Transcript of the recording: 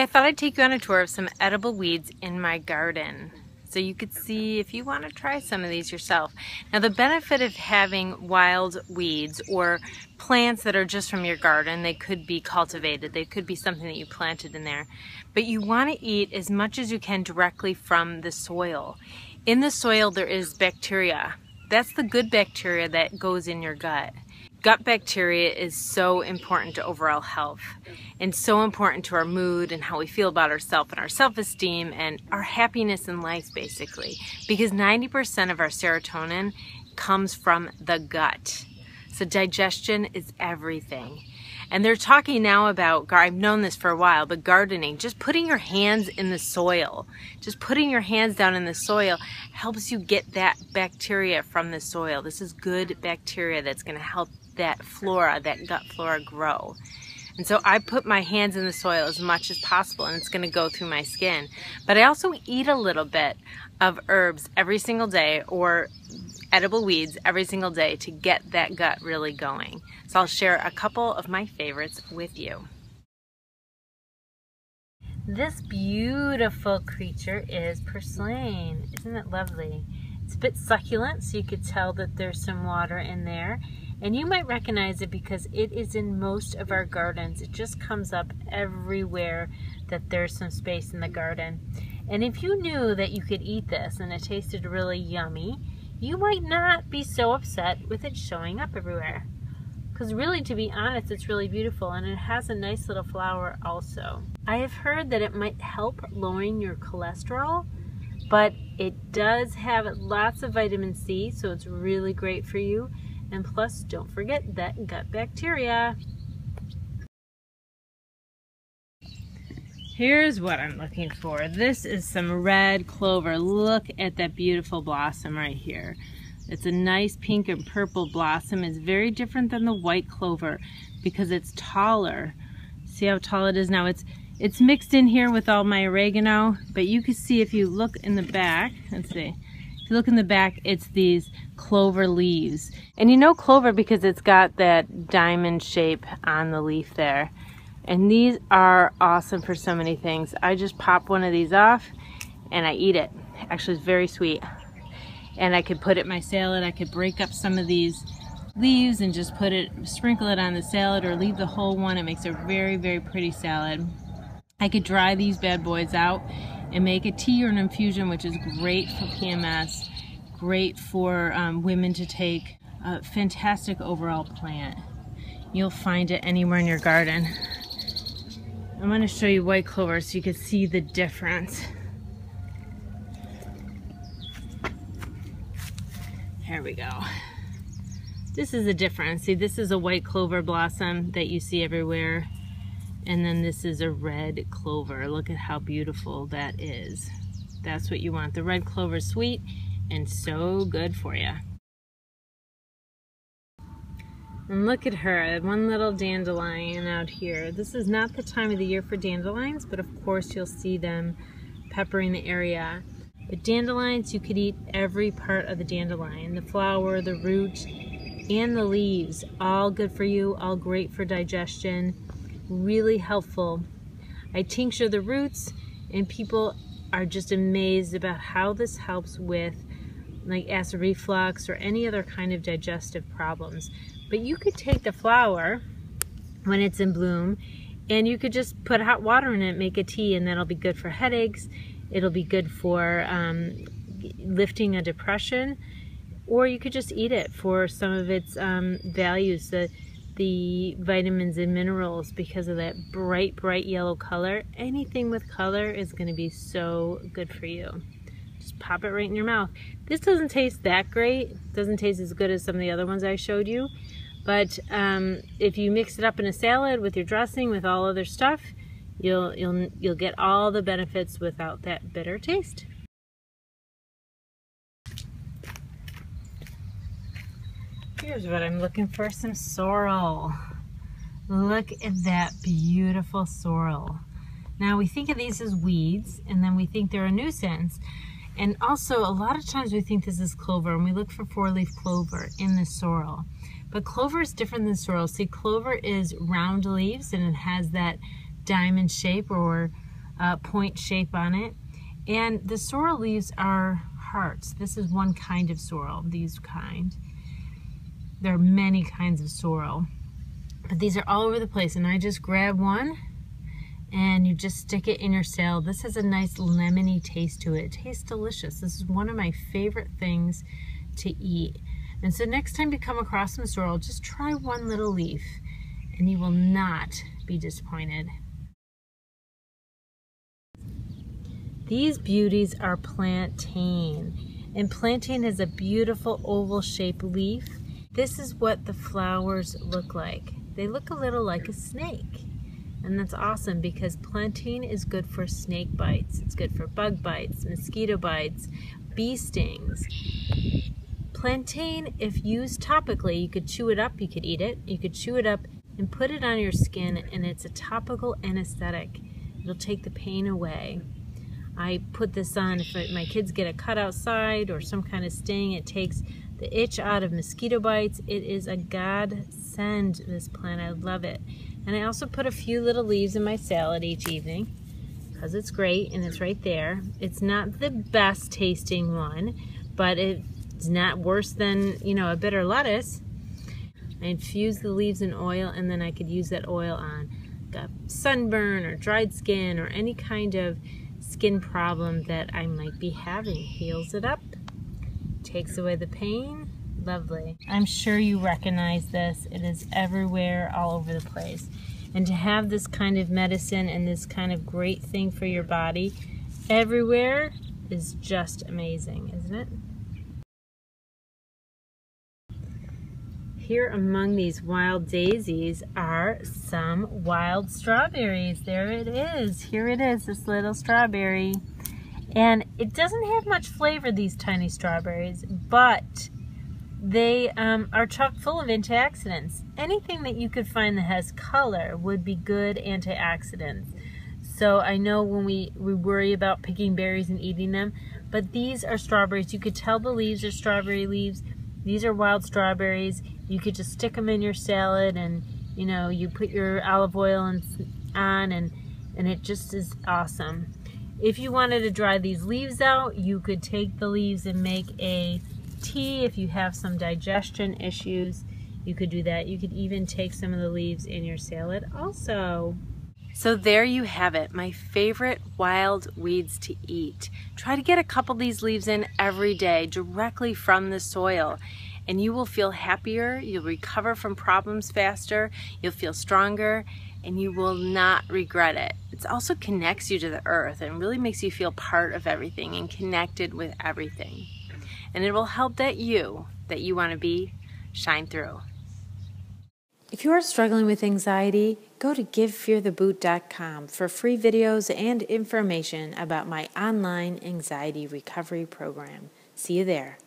thought I'd take you on a tour of some edible weeds in my garden so you could see if you want to try some of these yourself. Now, the benefit of having wild weeds or plants that are just from your garden, they could be cultivated, they could be something that you planted in there, but you want to eat as much as you can directly from the soil. In the soil there is bacteria. That's the good bacteria that goes in your gut. Gut bacteria is so important to overall health and so important to our mood and how we feel about ourselves and our self-esteem and our happiness in life, basically, because 90% of our serotonin comes from the gut. So digestion is everything. And they're talking now about, I've known this for a while, but gardening, just putting your hands in the soil, just putting your hands down in the soil helps you get that bacteria from the soil. This is good bacteria that's going to help that flora, that gut flora grow. And so I put my hands in the soil as much as possible, and it's going to go through my skin. But I also eat a little bit of herbs every single day, or edible weeds every single day, to get that gut really going. So I'll share a couple of my favorites with you. This beautiful creature is Purslane. Isn't it lovely? It's a bit succulent, so you could tell that there's some water in there. And you might recognize it because it is in most of our gardens. It just comes up everywhere that there's some space in the garden. And if you knew that you could eat this and it tasted really yummy, you might not be so upset with it showing up everywhere. Because really, to be honest, it's really beautiful, and it has a nice little flower also. I have heard that it might help lowering your cholesterol, but it does have lots of vitamin C, so it's really great for you. And plus, don't forget that gut bacteria. Here's what I'm looking for. This is some red clover. Look at that beautiful blossom right here. It's a nice pink and purple blossom. It's very different than the white clover because it's taller. See how tall it is now? It's mixed in here with all my oregano, but you can see if you look in the back, let's see. If you look in the back, it's these clover leaves. And you know clover because it's got that diamond shape on the leaf there. And these are awesome for so many things. I just pop one of these off and I eat it. Actually, it's very sweet. And I could put it in my salad. I could break up some of these leaves and just sprinkle it on the salad, or leave the whole one. It makes a very, very pretty salad. I could dry these bad boys out and make a tea or an infusion, which is great for PMS, great for women to take. A fantastic overall plant. You'll find it anywhere in your garden. I'm going to show you white clover so you can see the difference. Here we go. This is the difference. See, this is a white clover blossom that you see everywhere. And then this is a red clover. Look at how beautiful that is. That's what you want. The red clover is sweet and so good for you. And look at her, one little dandelion out here. This is not the time of the year for dandelions, but of course you'll see them peppering the area. But dandelions, you could eat every part of the dandelion. The flower, the root, and the leaves. All good for you, all great for digestion. Really helpful. I tincture the roots, and people are just amazed about how this helps with like acid reflux or any other kind of digestive problems. But you could take the flower when it's in bloom and you could just put hot water in it, make a tea, and that'll be good for headaches. It'll be good for lifting a depression, or you could just eat it for some of its values, the vitamins and minerals, because of that bright, bright yellow color. Anything with color is going to be so good for you. Just pop it right in your mouth. This doesn't taste that great. It doesn't taste as good as some of the other ones I showed you. But if you mix it up in a salad with your dressing, with all other stuff, you'll get all the benefits without that bitter taste. Here's what I'm looking for, some sorrel. Look at that beautiful sorrel. Now we think of these as weeds, and then we think they're a nuisance. And also, a lot of times we think this is clover, and we look for four-leaf clover in the sorrel. But clover is different than sorrel. See, clover is round leaves, and it has that diamond shape or point shape on it. And the sorrel leaves are hearts. This is one kind of sorrel, these kind. There are many kinds of sorrel, but these are all over the place. And I just grab one and you just stick it in your salad. This has a nice lemony taste to it. It tastes delicious. This is one of my favorite things to eat. And so next time you come across some sorrel, just try one little leaf and you will not be disappointed. These beauties are plantain. And plantain has a beautiful oval shaped leaf. This is what the flowers look like. They look a little like a snake. And that's awesome because plantain is good for snake bites. It's good for bug bites, mosquito bites, bee stings. Plantain, if used topically, you could chew it up, you could eat it. You could chew it up and put it on your skin, and it's a topical anesthetic. It'll take the pain away. I put this on if my kids get a cut outside or some kind of sting. It takes the itch out of mosquito bites. It is a godsend, this plant. I love it. And I also put a few little leaves in my salad each evening because it's great and it's right there. It's not the best tasting one, but it's not worse than, you know, a bitter lettuce. I infuse the leaves in oil and then I could use that oil on sunburn or dried skin or any kind of skin problem that I might be having. Heals it up, takes away the pain. Lovely. I'm sure you recognize this. It is everywhere, all over the place. And to have this kind of medicine and this kind of great thing for your body everywhere is just amazing, isn't it? Here among these wild daisies are some wild strawberries. There it is. Here it is, this little strawberry. And it doesn't have much flavor, these tiny strawberries, but they are chock full of antioxidants. Anything that you could find that has color would be good antioxidants. So I know when we worry about picking berries and eating them, but these are strawberries. You could tell the leaves are strawberry leaves. These are wild strawberries. You could just stick them in your salad and, you know, you put your olive oil on and it just is awesome. If you wanted to dry these leaves out, you could take the leaves and make a tea. If you have some digestion issues, you could do that. You could even take some of the leaves in your salad also. So there you have it, my favorite wild weeds to eat. Try to get a couple of these leaves in every day directly from the soil, and you will feel happier, you'll recover from problems faster, you'll feel stronger, and you will not regret it. It also connects you to the earth and really makes you feel part of everything and connected with everything. And it will help that you want to be shine through. If you are struggling with anxiety, go to givefeartheboot.com for free videos and information about my online anxiety recovery program. See you there.